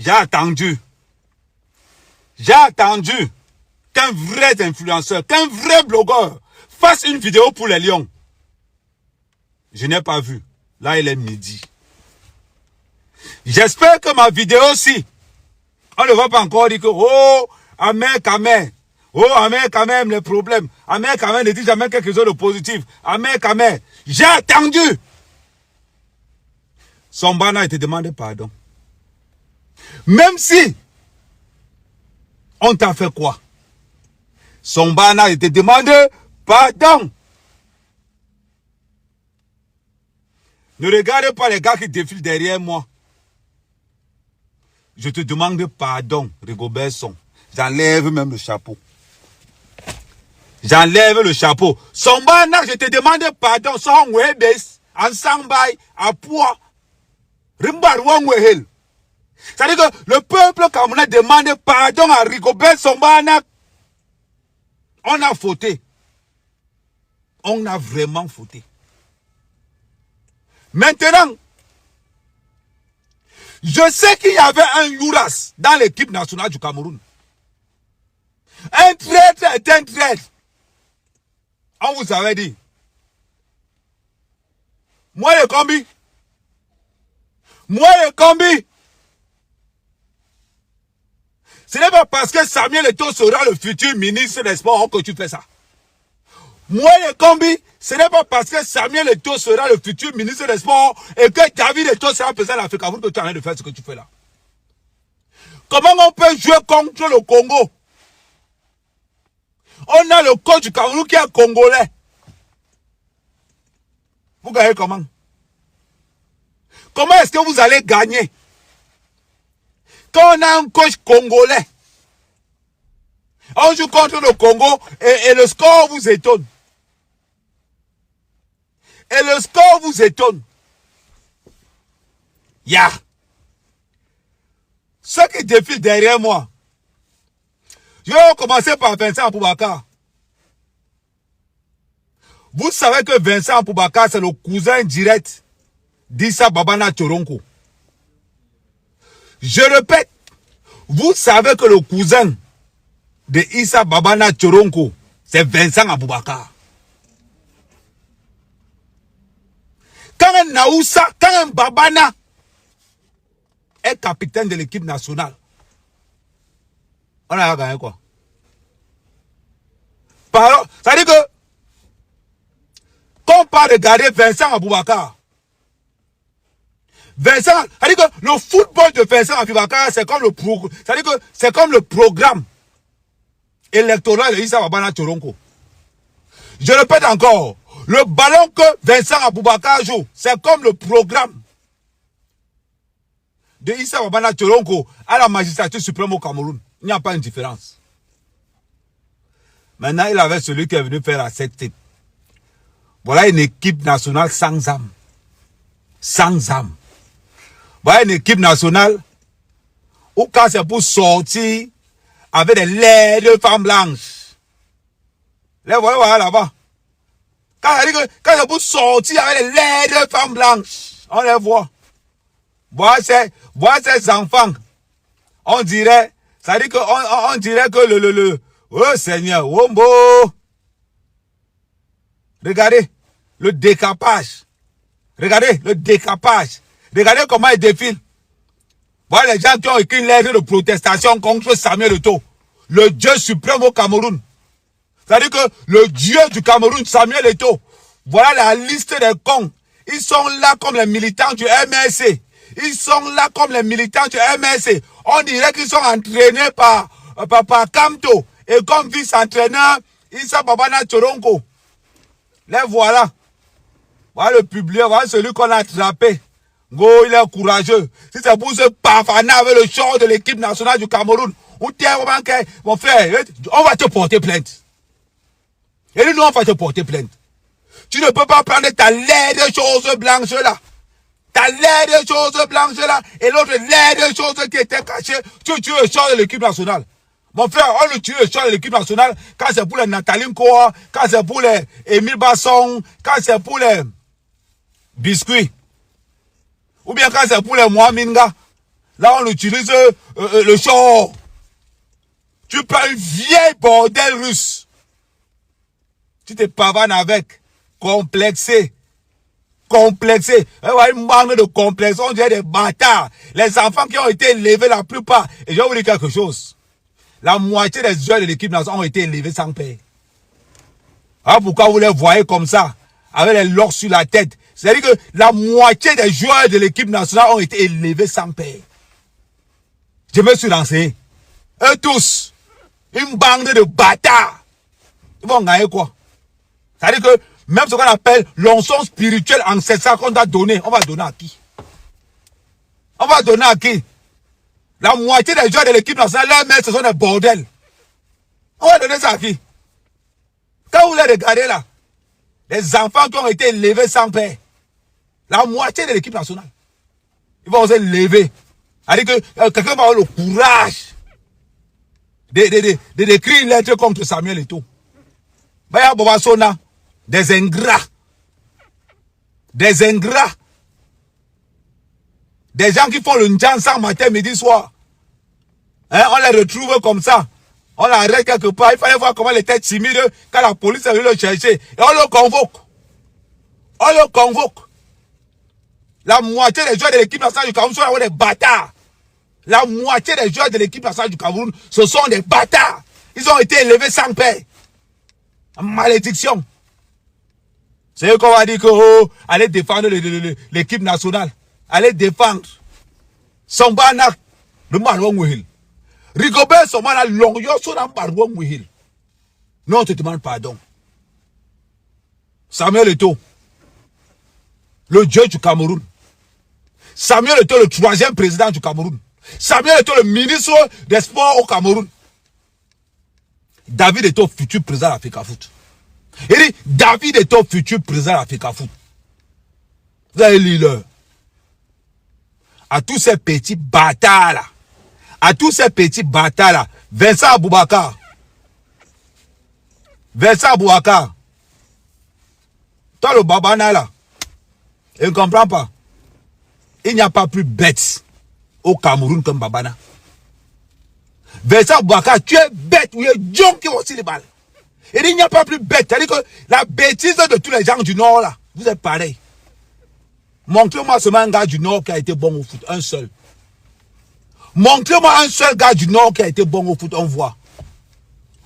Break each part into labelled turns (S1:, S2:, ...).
S1: J'ai attendu qu'un vrai influenceur, qu'un vrai blogueur fasse une vidéo pour les lions. Je n'ai pas vu. Là, il est midi. J'espère que ma vidéo aussi, on ne va pas encore dire que, oh, Ahmed Kamel. Oh, Ahmed Kamel, les problèmes. Ahmed Kamel ne dit jamais quelque chose de positif. Ahmed Kamel, j'ai attendu. Sombana, il te demande pardon. Même si, on t'a fait quoi? Sombana, il te demande pardon. Ne regarde pas les gars qui défilent derrière moi. Je te demande pardon, Rigobert Song. J'enlève même le chapeau. J'enlève le chapeau. Sombana, je te demande pardon. Son webes, ensemble, à poids. C'est-à-dire que le peuple camerounais demande pardon à Rigobert Sombana. On a fauté. On a vraiment fauté. Maintenant, je sais qu'il y avait un Youras dans l'équipe nationale du Cameroun. Un traître est un traître. On vous avait dit. Moi le combi. Ce n'est pas parce que Samuel Eto'o sera le futur ministre des Sports que tu fais ça. Moi le combi. Ce n'est pas parce que Samuel Eto'o sera le futur ministre des Sports et que David Eto'o sera président de l'Afrique que tu es en train de faire ce que tu fais là. Comment on peut jouer contre le Congo? On a le coach du Cameroun qui est congolais. Vous gagnez comment? Comment est-ce que vous allez gagner? Quand on a un coach congolais, on joue contre le Congo et le score vous étonne. Et le score vous étonne. Ya. Ceux qui défilent derrière moi. Je vais commencer par Vincent Aboubakar. Vous savez que Vincent Aboubakar, c'est le cousin direct d'Issa Babana Tchoronko. Je répète, vous savez que le cousin de Issa Babana Tchoronko, c'est Vincent Aboubakar. Quand un Naoussa, quand un Babana est capitaine de l'équipe nationale, on a gagné quoi? Ça veut dire que quand on parle de garder Vincent Aboubakar, Vincent, ça veut dire que le football de Vincent Aboubakar, c'est comme le programme électoral de Issa Babana Tchoronko. Je répète encore, le ballon que Vincent Aboubakar joue, c'est comme le programme de Issa Babana Tchoronko à la magistrature suprême au Cameroun. Il n'y a pas une différence. Maintenant, il avait celui qui est venu faire la secte. Voilà une équipe nationale sans âme. Sans âme. Voilà une équipe nationale où quand c'est pour sortir avec des laides de femmes blanches. Les voilà là-bas. Quand c'est pour sortir avec des laides de femmes blanches, on les voit. Voilà ces enfants. On dirait, ça dit que on dirait que oh Seigneur, Wombo. Regardez le décapage. Regardez le décapage. Regardez comment ils défilent. Voilà les gens qui ont écrit une lettre de protestation contre Samuel Eto'o, le Dieu suprême au Cameroun. C'est-à-dire que le Dieu du Cameroun, Samuel Eto'o, voilà la liste des cons. Ils sont là comme les militants du MRC. Ils sont là comme les militants du MRC. On dirait qu'ils sont entraînés par Kamto. Et comme vice-entraîneur, Issa Babana Tchoronko. Les voilà. Voilà le public, voilà celui qu'on a attrapé. Go, il est courageux. Si c'est pour se parfaner avec le short de l'équipe nationale du Cameroun, ou t'es vraiment que, mon frère, on va te porter plainte. Et nous, on va te porter plainte. Tu ne peux pas prendre ta laide chose blanche là. Ta laide chose blanche là. Et l'autre laide chose qui était cachée. Tu tues le short de l'équipe nationale. Mon frère, on le tue le short de l'équipe nationale quand c'est pour les Nathalie Koa, quand c'est pour les Émile Basson, quand c'est pour les biscuits. Ou bien quand c'est pour les Mohaminga. Là, on utilise le short. Tu prends une vieille bordel russe. Tu te pavanes avec. Complexé. Complexé. Une bande de complexe. On dirait des bâtards. Les enfants qui ont été élevés, la plupart. Et je vais vous dire quelque chose. La moitié des joueurs de l'équipe nationale ont été élevés sans père. Ah, pourquoi vous les voyez comme ça? Avec les locks sur la tête. C'est-à-dire que la moitié des joueurs de l'équipe nationale ont été élevés sans père. Je me suis lancé. Eux tous. Une bande de bâtards. Ils vont gagner quoi? C'est-à-dire que même ce qu'on appelle l'onction spirituelle ancestrale qu'on a donné, on va donner à qui? On va donner à qui? La moitié des joueurs de l'équipe nationale, leurs mères, ce sont des bordels. On va donner ça à qui? Quand vous les regardez là, les enfants qui ont été élevés sans père, la moitié de l'équipe nationale, ils vont se lever. C'est-à-dire que quelqu'un va avoir le courage d'écrire une lettre contre Samuel Eto'o. Baya Bobasona, des ingrats. Des ingrats. Des gens qui font le njansan matin, midi, soir. Hein, on les retrouve comme ça. On l'arrête quelque part. Il fallait voir comment il était timide quand la police est venue le chercher. Et on le convoque. On le convoque. La moitié des joueurs de l'équipe nationale du Cameroun sont des bâtards. La moitié des joueurs de l'équipe nationale du Cameroun, ce sont des bâtards. Ils ont été élevés sans père. Malédiction. C'est eux qu'on va dire que, oh, allez défendre l'équipe nationale. Allez défendre. Sombana, le Marouan Wihil. Rigobert, Sombana, Longyo, Sonan Marouan Wihil. Non, on te demande pardon. Samuel Eto'o, le dieu du Cameroun. Samuel Eto'o, le 3e président du Cameroun. Samuel Eto'o, le ministre des Sports au Cameroun. David Eto'o, futur président de l'Africa Foot. Il dit, David Eto'o, futur président de l'Africa Foot. Vous avez lu l'heure. À tous ces petits bâtards là. À tous ces petits bâtards là. Vincent Aboubakar. Vincent Aboubakar. Toi le babana là. Il ne comprend pas. Il n'y a pas plus bête au Cameroun comme Babana. Vincent Aboubakar, tu es bête. Oui, John qui aussi les balles. Et il n'y a pas plus bête. C'est-à-dire que la bêtise de tous les gens du Nord là. Vous êtes pareil. Montrez-moi seulement un gars du Nord qui a été bon au foot. Un seul. Montrez-moi un seul gars du Nord qui a été bon au foot. On voit.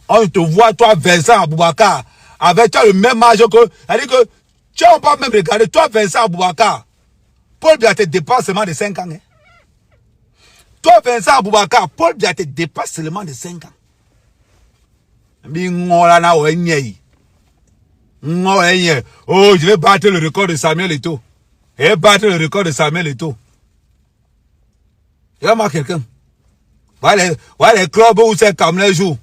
S1: On te voit, toi, Vincent Aboubakar, avec toi le même âge que. C'est-à-dire que tu n'as pas même regardé. Toi, Vincent Aboubakar, Paul Biya te dépasse seulement de 5 ans. Hein? Toi, Vincent Aboubakar, Paul Biya te dépasse seulement de 5 ans. Oh, je vais battre le record de Samuel Eto'o. Et battre le record de Samuel Eto'o. Il y a quelqu'un. Voilà les clubs où c'est comme les jours.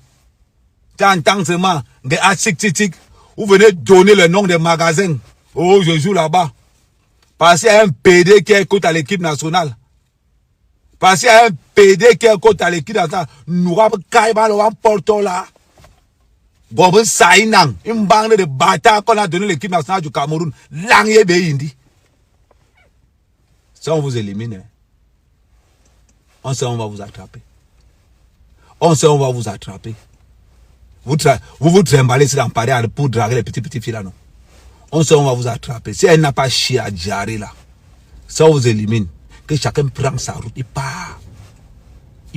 S1: Tu entends seulement des tic. Vous venez donner le nom des magasins. Oh, je joue là-bas. Parce qu'il y a un PD qui écoute à l'équipe nationale. Parce qu'il y a un PD qui écoute à l'équipe nationale. Nous avons un porto là. Bobo Saïnang, une bande de bâtards qu'on a donné l'équipe nationale du Cameroun. Langye Beindi. Ça, on vous élimine. On sait on va vous attraper. On sait on va vous attraper. Vous vous trimballez dans Paris pour draguer les petits filles là, non. On sait on va vous attraper. Si elle n'a pas chié à Djaré là, ça on vous élimine. Que chacun prend sa route, il part.